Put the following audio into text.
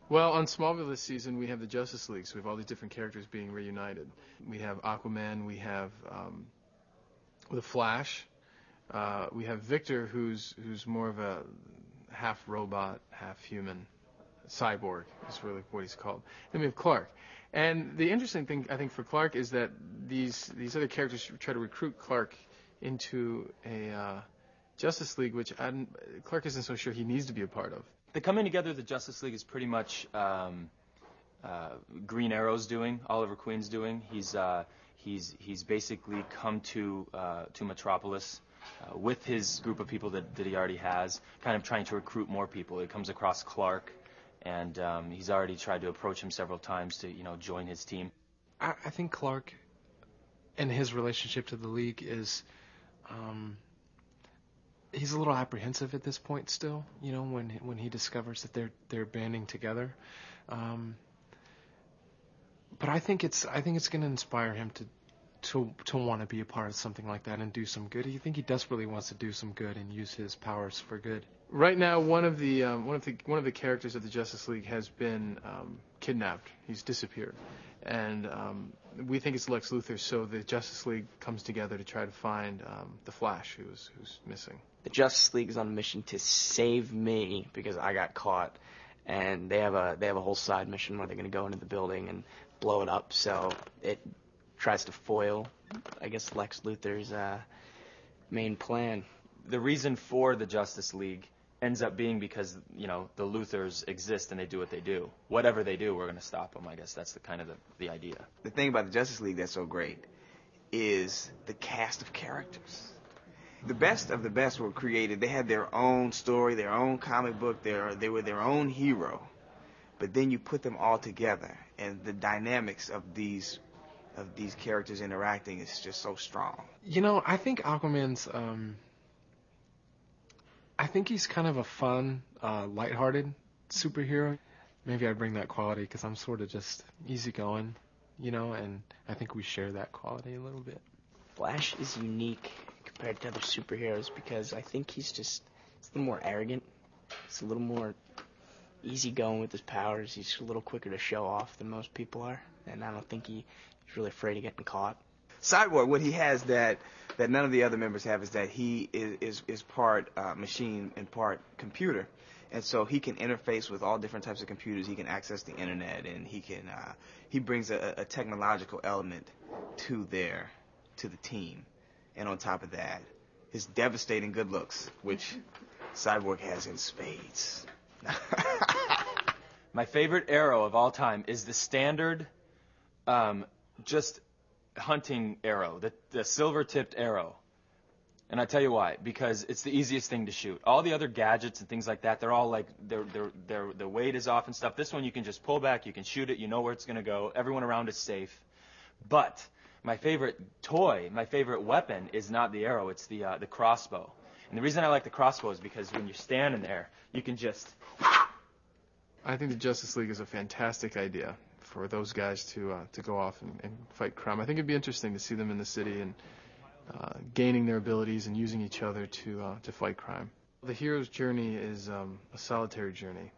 Well, on Smallville this season, we have the Justice League, so we have all these different characters being reunited. We have Aquaman, we have the Flash, we have Victor, who's more of a half robot, half human, cyborg is really what he's called. Then we have Clark. And the interesting thing, I think, for Clark is that these other characters try to recruit Clark into a Justice League, which Clark isn't so sure he needs to be a part of. The coming together of the Justice League is pretty much Green Arrow's doing, Oliver Queen's doing. He's basically come to Metropolis with his group of people that he already has, kind of trying to recruit more people. He comes across Clark, and he's already tried to approach him several times to join his team. I think Clark and his relationship to the League is. He's a little apprehensive at this point still, when he discovers that they're banding together. But I think it's going to inspire him to want to be a part of something like that and do some good. I think he desperately wants to do some good and use his powers for good. Right now, one of the characters of the Justice League has been kidnapped. He's disappeared, and we think it's Lex Luthor. So the Justice League comes together to try to find the Flash, who's missing. The Justice League is on a mission to save me because I got caught, and they have a whole side mission where they're going to go into the building and blow it up. So it tries to foil, I guess, Lex Luthor's main plan. The reason for the Justice League ends up being because the Luthors exist and they do what they do. Whatever they do, we're going to stop them. I guess that's the idea. The thing about the Justice League that's so great is the cast of characters. The best of the best were created. They had their own story, their own comic book. They were their own hero. But then you put them all together, and the dynamics of these characters interacting is just so strong. I think Aquaman's. I think he's kind of a fun, lighthearted superhero. Maybe I bring that quality because I'm sort of just easygoing, and I think we share that quality a little bit. Flash is unique compared to other superheroes because I think he's a little more arrogant. He's a little more easygoing with his powers. He's a little quicker to show off than most people are, and I don't think he's really afraid of getting caught. Cyborg, what he has that none of the other members have is that he is part machine and part computer, and so he can interface with all different types of computers. He can access the internet, and he brings a technological element to the team, and on top of that, his devastating good looks, which Cyborg has in spades. My favorite arrow of all time is the standard, just hunting arrow, the silver-tipped arrow. And I tell you why, because it's the easiest thing to shoot. All the other gadgets and things like that, they're all like their weight is off and stuff. This one you can just pull back, you can shoot it, you know where it's going to go. Everyone around is safe. But my favorite toy, my favorite weapon is not the arrow, it's the crossbow. And the reason I like the crossbow is because when you're standing there, you can just... I think the Justice League is a fantastic idea for those guys to go off and fight crime. I think it'd be interesting to see them in the city and gaining their abilities and using each other to fight crime. The hero's journey is a solitary journey.